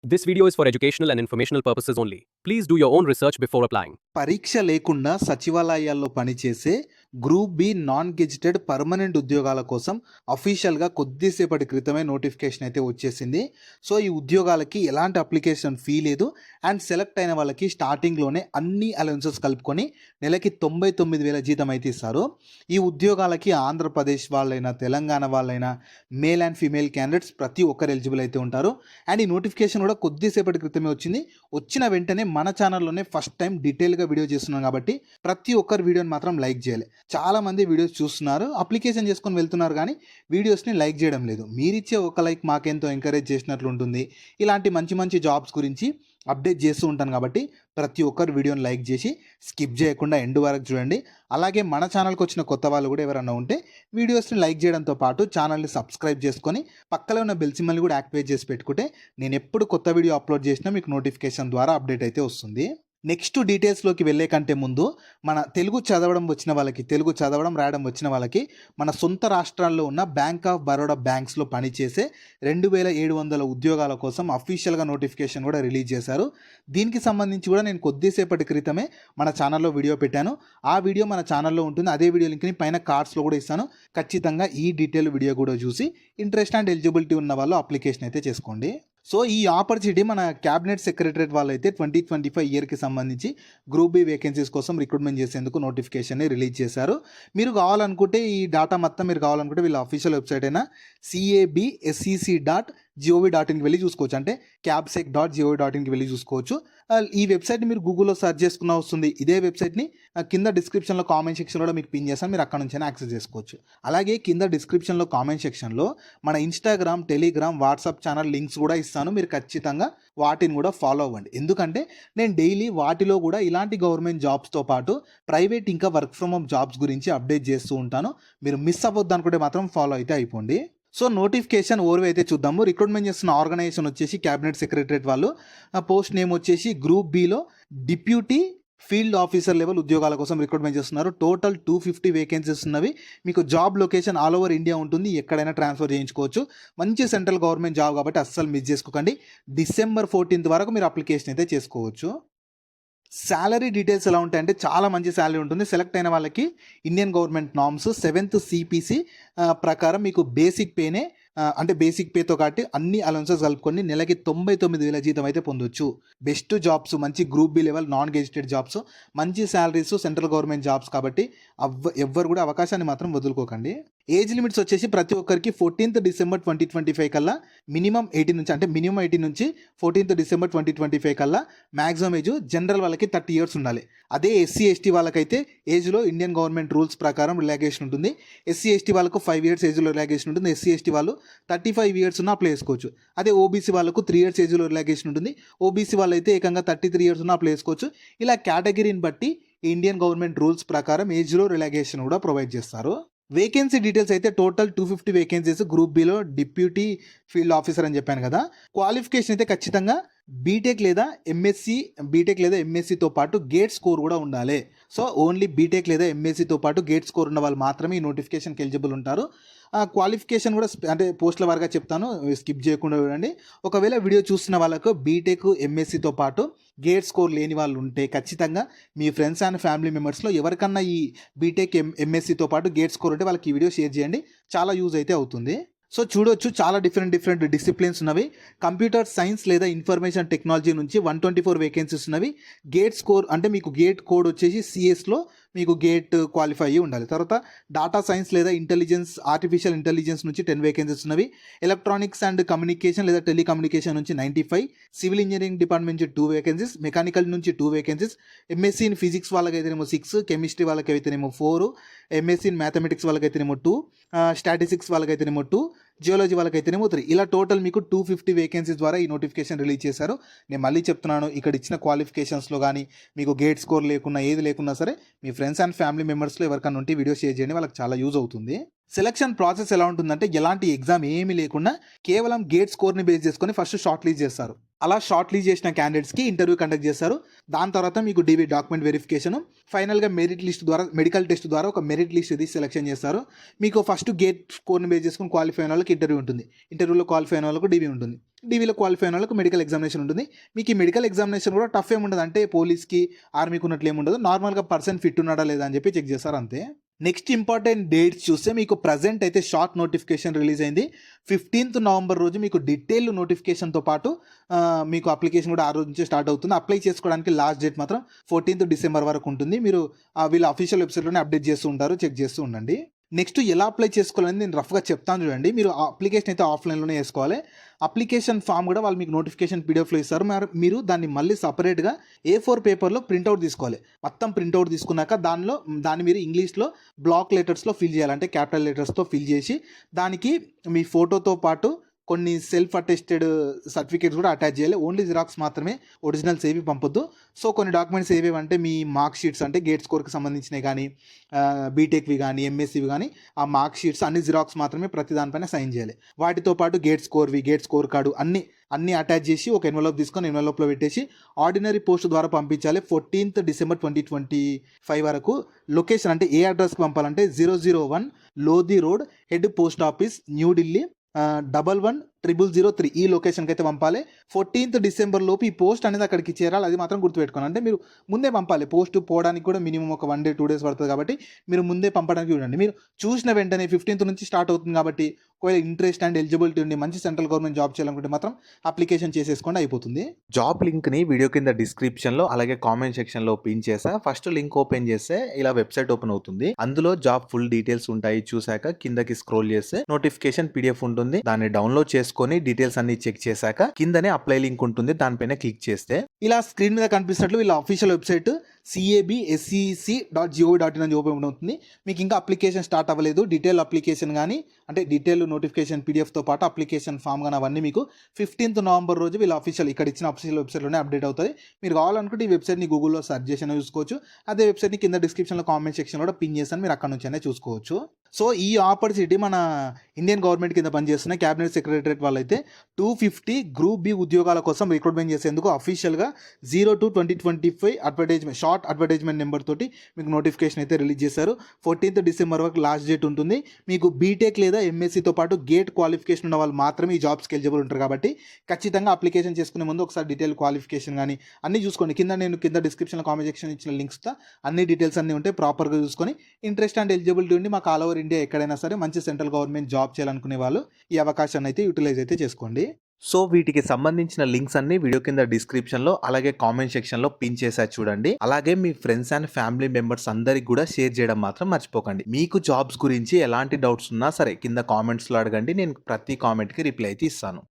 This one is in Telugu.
This video is for educational and informational purposes only. Please do your own research before applying. పరీక్ష లేకుండా సచివాలయాల్లో పనిచేసే group B non gazetted permanent ఉద్యోగాల కోసం అఫీషియల్గా కొద్దిసేపటి క్రితమే నోటిఫికేషన్ అయితే వచ్చేసింది. సో ఈ ఉద్యోగాలకి ఎలాంటి అప్లికేషన్ ఫీ లేదు అండ్ సెలెక్ట్ అయిన వాళ్ళకి స్టార్టింగ్లోనే అన్ని అలవెన్సెస్ కలుపుకొని నెలకి 99,000 జీతం అయితే ఇస్తారు. ఈ ఉద్యోగాలకి ఆంధ్రప్రదేశ్ వాళ్ళైనా తెలంగాణ వాళ్ళైనా మేల్ అండ్ ఫీమేల్ క్యాండిడేట్స్ ప్రతి ఒక్కరు ఎలిజిబుల్ అయితే ఉంటారు. అండ్ ఈ నోటిఫికేషన్ కూడా కొద్దిసేపటి క్రితమే వచ్చింది. వచ్చిన వెంటనే మన ఛానల్లోనే ఫస్ట్ టైం డీటెయిల్గా వీడియో చేస్తున్నాం కాబట్టి ప్రతి ఒక్కరు వీడియోని మాత్రం లైక్ చేయాలి. చాలామంది వీడియోస్ చూస్తున్నారు, అప్లికేషన్ చేసుకొని వెళ్తున్నారు కానీ వీడియోస్ని లైక్ చేయడం లేదు. మీరిచ్చే ఒక లైక్ మాకెంతో ఎంకరేజ్ చేసినట్లు ఉంటుంది. ఇలాంటి మంచి మంచి జాబ్స్ గురించి అప్డేట్ చేస్తూ ఉంటాను కాబట్టి ప్రతి ఒక్కరు వీడియోని లైక్ చేసి స్కిప్ చేయకుండా ఎండ్ వరకు చూడండి. అలాగే మన ఛానల్కి వచ్చిన కొత్త వాళ్ళు కూడా ఎవరైనా ఉంటే వీడియోస్ని లైక్ చేయడంతో పాటు ఛానల్ని సబ్స్క్రైబ్ చేసుకొని పక్కలో ఉన్న బెల్ సింబల్ని కూడా యాక్టివేట్ చేసి పెట్టుకుంటే నేను ఎప్పుడు కొత్త వీడియో అప్లోడ్ చేసినా మీకు నోటిఫికేషన్ ద్వారా అప్డేట్ అయితే వస్తుంది. నెక్స్ట్ డీటెయిల్స్లోకి వెళ్ళే కంటే ముందు మన తెలుగు చదవడం వచ్చిన వాళ్ళకి, తెలుగు చదవడం రాయడం వచ్చిన వాళ్ళకి మన సొంత రాష్ట్రాల్లో ఉన్న బ్యాంక్ ఆఫ్ బరోడా బ్యాంక్స్లో పనిచేసే 2,700 ఉద్యోగాల కోసం అఫీషియల్గా నోటిఫికేషన్ కూడా రిలీజ్ చేశారు. దీనికి సంబంధించి కూడా నేను కొద్దిసేపటి క్రితమే మన ఛానల్లో వీడియో పెట్టాను. ఆ వీడియో మన ఛానల్లో ఉంటుంది. అదే వీడియో లింక్ని పైన కార్డ్స్లో కూడా ఇస్తాను. ఖచ్చితంగా ఈ డీటెయిల్ వీడియో కూడా చూసి ఇంట్రెస్ట్ అండ్ ఎలిజిబిలిటీ ఉన్న వాళ్ళు అప్లికేషన్ అయితే చేసుకోండి. సో ఈ ఆపర్చునిటీ మన క్యాబినెట్ సెక్రటరేట్ వాళ్ళు అయితే 2025 ఇయర్కి సంబంధించి గ్రూప్ బి వేకెన్సీస్ కోసం రిక్రూట్మెంట్ చేసేందుకు నోటిఫికేషన్ని రిలీజ్ చేశారు. మీరు కావాలనుకుంటే ఈ డేటా మొత్తం మీరు కావాలనుకుంటే వీళ్ళ అఫీషియల్ వెబ్సైట్ అయినా cabsec.gov.inకి వెళ్ళి చూసుకోవచ్చు. అంటే cabsec.gov.inకి వెళ్ళి చూసుకోవచ్చు. ఈ వెబ్సైట్ని మీరు గూగుల్లో సెర్చ్ చేసుకున్న వస్తుంది. ఇదే వెబ్సైట్ని కింద డిస్క్రిప్షన్లో కామెంట్ సెక్షన్ కూడా మీకు పిన్ చేస్తాను, మీరు అక్కడ నుంచి యాక్సెస్ చేసుకోవచ్చు. అలాగే కింద డిస్క్రిప్షన్లో కామెంట్ సెక్షన్లో మన Instagram, Telegram, WhatsApp channel links కూడా ఇస్తాను. మీరు ఖచ్చితంగా వాటిని కూడా ఫాలో అవ్వండి. ఎందుకంటే నేను డైలీ వాటిలో కూడా ఇలాంటి గవర్నమెంట్ జాబ్స్తో పాటు ప్రైవేట్ ఇంకా వర్క్ ఫ్రమ్ హోమ్ జాబ్స్ గురించి అప్డేట్ చేస్తూ ఉంటాను. మీరు మిస్ అవ్వద్దు అనుకుంటే మాత్రం ఫాలో అయితే అయిపోండి. సో నోటిఫికేషన్ ఓవర్ అయితే చూద్దాము. రిక్రూట్మెంట్ చేస్తున్న ఆర్గనైజేషన్ వచ్చేసి క్యాబినెట్ సెక్రటరేట్ వాళ్ళు. పోస్ట్ నేమ్ వచ్చేసి group below deputy field officer level ఉద్యోగాల కోసం రిక్రూట్మెంట్ చేస్తున్నారు. టోటల్ 250 వేకెన్సీస్ ఉన్నవి. మీకు job location all over India ఉంటుంది, ఎక్కడైనా ట్రాన్స్ఫర్ చేయించుకోవచ్చు. మంచి సెంట్రల్ గవర్నమెంట్ జాబ్ కాబట్టి అస్సలు మిస్ చేసుకోకండి. December 14th వరకు మీరు అప్లికేషన్ అయితే చేసుకోవచ్చు. శాలరీ డీటెయిల్స్ ఎలా ఉంటాయంటే చాలా మంచి శాలరీ ఉంటుంది. సెలెక్ట్ అయిన వాళ్ళకి Indian government norms 7th CPC ప్రకారం మీకు బేసిక్ పేనే, అంటే బేసిక్ పేతో కాబట్టి అన్ని అలవెన్సెస్ కలుపుకొని నెలకి 99,000 జీతం అయితే పొందొచ్చు. బెస్ట్ జాబ్స్, మంచి group B level non gazetted jobs, మంచి శాలరీస్, సెంట్రల్ గవర్నమెంట్ జాబ్స్ కాబట్టి ఎవ్వరు కూడా అవకాశాన్ని మాత్రం వదులుకోకండి. ఏజ్ లిమిట్స్ వచ్చేసి ప్రతి ఒక్కరికి 14th December 2025 కల్లా మినిమం 18 నుంచి, అంటే మినిమం 18 నుంచి 14th December 2025 కల్లా మ్యాక్సిమం ఏజ్ జనరల్ వాళ్ళకి 30 years ఉండాలి. అదే SC/ST వాళ్ళకైతే ఏజ్లో ఇండియన్ గవర్నమెంట్ రూల్స్ ప్రకారం రిలాక్సేషన్ ఉంటుంది. SC/ST వాళ్ళకు 5 years ఏజ్లో రిలాక్సేషన్ ఉంటుంది. SC/ST వాళ్ళు 35 years ఉన్న అప్లై చేసుకోవచ్చు. అదే OBC వాళ్ళకు 3 years ఏజ్లో రిలాక్సేషన్ ఉంటుంది. OBC వాళ్ళైతే ఏకంగా 33 years ఉన్న అప్లై చేసుకోవచ్చు. ఇలా కేటగిరీని బట్టి ఇండియన్ గవర్నమెంట్ రూల్స్ ప్రకారం ఏజ్లో రిలాక్సేషన్ కూడా ప్రొవైడ్ చేస్తారు. వేకెన్సీ డీటెయిల్స్ అయితే total 250 vacancies group below deputy field officer అని చెప్పాను కదా. క్వాలిఫికేషన్ అయితే ఖచ్చితంగా బీటెక్ లేదా ఎంఎస్సితో పాటు గేట్ స్కోర్ కూడా ఉండాలి. సో ఓన్లీ బీటెక్ లేదా ఎంఎస్సితో పాటు గేట్ స్కోర్ ఉన్న వాళ్ళు మాత్రమే ఈ నోటిఫికేషన్కి ఎలిజిబుల్ ఉంటారు. క్వాలిఫికేషన్ కూడా అంటే పోస్టుల వారిగా చెప్తాను, స్కిప్ చేయకుండా చూడండి. ఒకవేళ వీడియో చూస్తున్న వాళ్ళకు బీటెక్ ఎంఎస్సితో పాటు గేట్ స్కోర్ లేని వాళ్ళు ఉంటే ఖచ్చితంగా మీ ఫ్రెండ్స్ అండ్ ఫ్యామిలీ మెంబర్స్లో ఎవరికన్నా ఈ బీటెక్ ఎంఎస్సితో పాటు గేట్ స్కోర్ ఉంటే వాళ్ళకి ఈ వీడియో షేర్ చేయండి, చాలా యూజ్ అయితే అవుతుంది. సో చూడొచ్చు, చాలా డిఫరెంట్ డిసిప్లిన్స్ ఉన్నవి. కంప్యూటర్ సైన్స్ లేదా ఇన్ఫర్మేషన్ టెక్నాలజీ నుంచి 124 వేకెన్సీస్ ఉన్నవి. గేట్ స్కోర్ అంటే మీకు గేట్ కోడ్ వచ్చేసి సిఎస్లో మీకు గేట్ క్వాలిఫై అయ్యి ఉండాలి. తర్వాత డాటా సైన్స్ లేదా ఆర్టిఫిషియల్ ఇంటెలిజెన్స్ నుంచి 10 వేకెన్సీస్ ఉన్నవి. ఎలక్ట్రానిక్స్ అండ్ కమ్యూనికేషన్ లేదా టెలికమ్యూనికేషన్ నుంచి 95, సివిల్ ఇంజనీరింగ్ డిపార్ట్మెంట్ నుంచి 2 వేకెన్సీస్, మెకానికల్ నుంచి 2 వేకెన్సీస్, ఎంఎస్సీ ఇన్ ఫిజిక్స్ వాళ్ళకైతేనేమో 6, కెమిస్ట్రీ వాళ్ళకైతేనేమో 4, ఎంఎస్సీ ఇన్ మ్యాథమెటిక్స్ వాళ్ళకైతేనేమో 2, స్టాటిస్టిక్స్ వాళ్ళకైతేనేమో 2, జియోలజీ వాళ్ళకైతేనేమో 3. ఇలా టోటల్ మీకు 250 వేకెన్సీస్ ద్వారా ఈ నోటిఫికేషన్ రిలీజ్ చేశారు. నేను మళ్ళీ చెప్తున్నాను, ఇక్కడ ఇచ్చిన క్వాలిఫికేషన్స్లో కానీ మీకు గేట్ స్కోర్ లేకున్నా ఏది లేకున్నా సరే మీ ఫ్రెండ్స్ అండ్ ఫ్యామిలీ మెంబర్స్లో ఎవరికన్నా ఉంటే వీడియో షేర్ చేయండి, వాళ్ళకి చాలా యూజ్ అవుతుంది. సెలక్షన్ ప్రాసెస్ ఎలా ఉంటుందంటే ఎలాంటి ఎగ్జామ్ ఏమీ లేకుండా కేవలం గేట్ స్కోర్ని బేస్ చేసుకొని ఫస్ట్ షార్ట్ లిస్ట్ చేస్తారు. అలా షార్ట్ లిస్ట్ చేసిన క్యాండిడేట్స్కి ఇంటర్వ్యూ కండక్ట్ చేస్తారు. దాని తర్వాత మీకు డివి డాక్యుమెంట్ వెరిఫికేషన్, ఫైనల్గా మెరిట్ లిస్ట్ ద్వారా, మెడికల్ టెస్ట్ ద్వారా ఒక మెరిట్ లిస్ట్ ఇది సెలెక్షన్ చేస్తారు. మీకు ఫస్ట్ గేట్ స్కోర్ని బేస్ చేసుకుని క్వాలిఫై అయిన వాళ్ళకి ఇంటర్వ్యూ ఉంటుంది. ఇంటర్వ్యూలో క్వాలిఫై అయిన వాళ్ళకు డివి ఉంటుంది. డీవీలో క్వాలిఫై అయిన వాళ్ళకి మెడికల్ ఎగ్జామినేషన్ ఉంటుంది. మీకు ఈ మెడికల్ ఎగ్జామినేషన్ కూడా టఫ్ ఏముండదు. అంటే పోలీస్‌కి, ఆర్మీకి ఉన్నట్లు ఏముండదు. నార్మల్‌గా పర్సన్ ఫిట్ ఉన్నాడా లేదా అని చెప్పి చెక్ చేస్తారు అంతే. నెక్స్ట్ ఇంపార్టెంట్ డేట్స్ చూస్తే మీకు ప్రెజెంట్ అయితే షార్ట్ నోటిఫికేషన్ రిలీజ్ అయింది. 15th నవంబర్ రోజు మీకు డీటెయిల్ నోటిఫికేషన్‌తో పాటు మీకు అప్లికేషన్ కూడా ఆ రోజు నుంచే స్టార్ట్ అవుతుంది. అప్లై చేసుకోవడానికి లాస్ట్ డేట్ మాత్రం 14th డిసెంబర్ వరకు ఉంటుంది. మీరు వీళ్ళ అఫీషియల్ వెబ్‌సైట్‌లోనే అప్డేట్ చేస్తూ ఉంటారు. చెక్ చేస్తూ ఉండండి. నెక్స్ట్ ఎలా అప్లై చేసుకోవాలని నేను రఫ్‌గా చెప్తాను చూడండి. మీరు అప్లికేషన్ అయితే ఆఫ్‌లైన్‌లోనే చేసుకోవాలి. అప్లికేషన్ ఫామ్ కూడా వాళ్ళు మీకు నోటిఫికేషన్ పీడిఎఫ్‌లో ఇస్తారు. మీరు దాన్ని మళ్ళీ సెపరేట్‌గా A4 పేపర్‌లో ప్రింట్‌ఔట్ తీసుకోవాలి. మొత్తం ప్రింట్‌ఔట్ తీసుకున్నాక దాన్ని మీరు ఇంగ్లీష్‌లో బ్లాక్ లెటర్స్‌లో ఫిల్ చేయాలి. అంటే క్యాపిటల్ లెటర్స్‌తో ఫిల్ చేసి దానికి మీ ఫోటోతో పాటు కొన్ని సెల్ఫ్ అటెస్టెడ్ సర్టిఫికేట్స్ కూడా అటాచ్ చేయాలి. ఓన్లీ జిరాక్స్ మాత్రమే, ఒరిజినల్స్ ఏవి పంపొద్దు. సో కొన్ని డాక్యుమెంట్స్ ఏవేవంటే మీ మార్క్ షీట్స్ అంటే గేట్ స్కోర్‌కి సంబంధించినవి కానీ, బీటెక్‌వి కానీ, ఎంఎస్సీవి కానీ ఆ మార్క్ షీట్స్ అన్ని జిరాక్స్ మాత్రమే ప్రతి దానిపైన సైన్ చేయాలి. వాటితో పాటు గేట్ స్కోర్ కార్డు అన్నీ అటాచ్ చేసి ఒక ఎన్వలప్ తీసుకొని ఎన్వలప్‌లో పెట్టేసి ఆర్డినరీ పోస్ట్ ద్వారా పంపించాలి. 14th డిసెంబర్ 2025 వరకు. లొకేషన్ అంటే ఏ అడ్రస్‌కి పంపాలంటే 001 Lodhi road, head post office, new Delhi 110003 ఈ లొకేషన్‌కి అయితే పంపాలి. 14th డిసెంబర్ లోపు ఈ పోస్ట్ అనేది అక్కడికి చేరాలి. అది మాత్రం గుర్తుపెట్టుకోండి. అంటే మీరు ముందే పంపాలి. పోస్ట్ పోవడానికి కూడా మినిమమ్ ఒక 1 డే 2 డేస్ పడుతుంది కాబట్టి మీరు ముందే పంపడానికి చూడండి. మీరు చూసిన వెంటనే 15th నుంచి స్టార్ట్ అవుతుంది కాబట్టి ఒకవేళ ఇంట్రెస్ట్ అండ్ ఎలిజిబిలిటీ ఉండి మంచి సెంట్రల్ గవర్నమెంట్ జాబ్ చేయాలనుకుంటే మాత్రం అప్లికేషన్ చేసేసుకోండి, అయిపోతుంది. జాబ్ లింక్‌ని వీడియో కింద డిస్క్రిప్షన్‌లో అలాగే కామెంట్ సెక్షన్‌లో పిన్ చేశా. ఫస్ట్ లింక్ ఓపెన్ చేస్తే ఇలా వెబ్‌సైట్ ఓపెన్ అవుతుంది. అందులో జాబ్ ఫుల్ డీటెయిల్స్ ఉంటాయి. చూసాక కిందకి స్క్రోల్ చేస్తే నోటిఫికేషన్ పీడిఎఫ్ ఉంటుంది. దాన్ని డౌన్లోడ్ చేసుకొని డీటెయిల్స్ అన్ని చెక్ చేశాక కిందనే అప్లై లింక్ ఉంటుంది. దానిపైన క్లిక్ చేస్తే ఇలా స్క్రీన్ మీద కనిపిస్తున్నట్లు వీళ్ళ అఫీషియల్ వెబ్సైట్ cabsec.gov.in అని ఓపెన్ అవుతుంది. మీకు ఇంకా అప్లికేషన్ స్టార్ట్ అవ్వలేదు. డీటెయిల్ అప్లికేషన్ కానీ అంటే డీటెయిల్ నోటిఫికేషన్ పీడిఎఫ్తో పాటు అప్లికేషన్ ఫామ్ కానీ అవన్నీ మీకు 15th నవంబర్ రోజు వీళ్ళ ఇక్కడ ఇచ్చిన అఫీషియల్ వెబ్సైట్లోనే అప్డేట్ అవుతుంది. మీరు కావాలనుకుంటే ఈ వెబ్సైట్ని గూగుల్లో సెర్చ్ చేసి చూసుకోవచ్చు. అదే వెబ్సైట్ని కింద డిస్క్రిప్షన్లో కామెంట్ సెక్షన్లో కూడా పిన్ చేస్తాను, మీరు అక్కడ నుంచి చూసుకోవచ్చు. సో ఈ ఆపర్చునిటీ మన ఇండియన్ గవర్నమెంట్ కింద పనిచేస్తున్న క్యాబినెట్ సెక్రటరేట్ వాళ్ళైతే 250 గ్రూప్ బి ఉద్యోగాల కోసం రిక్రూట్మెంట్ చేసేందుకు అఫీషియల్గా 02/2025 షార్ట్ అడ్వర్టైజ్మెంట్ నెంబర్ తోటి మీకు నోటిఫికేషన్ అయితే రిలీజ్ చేశారు. 14th డిసెంబర్ వరకు లాస్ట్ డేట్ ఉంటుంది. మీకు బీటెక్ లేదా ఎంఎస్సీతో పాటు గేట్ క్వాలిఫికేషన్ ఉన్న వాళ్ళు మాత్రమే ఈ జాబ్స్కి ఎలిజిబుల్ ఉంటారు కాబట్టి ఖచ్చితంగా అప్లికేషన్ చేసుకునే ముందు ఒకసారి డీటెయిల్ క్వాలిఫికేషన్ కానీ అన్నీ చూసుకోండి. కింద డిస్క్రిప్షన్లో కామెంట్ సెక్షన్ ఇచ్చిన లింక్స్తో అన్ని డీటెయిల్స్ అన్నీ ఉంటాయి. ప్రాపర్గా చూసుకొని ఇంట్రెస్ట్ అండ్ ఎలిజిబిలిటీ ఉండి మాకు ఆల్ ఓవర్ ఇండియా ఎక్కడైనా సరే మంచి సెంట్రల్ గవర్నమెంట్ జాబ్ చేయాలనుకునే వాళ్ళు ఈ అవకాశాన్ని అయితే యూటిలైజ్ అయితే చేసుకోండి. సో వీటికి సంబంధించిన లింక్స్ అన్ని వీడియో కింద డిస్క్రిప్షన్‌లో అలాగే కామెంట్ సెక్షన్‌లో పిన్ చేశా చూడండి. అలాగే మీ ఫ్రెండ్స్ అండ్ ఫ్యామిలీ మెంబర్స్ అందరికి కూడా షేర్ చేయడం మాత్రం మర్చిపోకండి. మీకు జాబ్స్ గురించి ఎలాంటి డౌట్స్ ఉన్నా సరే కింద కామెంట్స్‌లో అడగండి. నేను ప్రతి కామెంట్‌కి రిప్లై అయితే ఇస్తాను.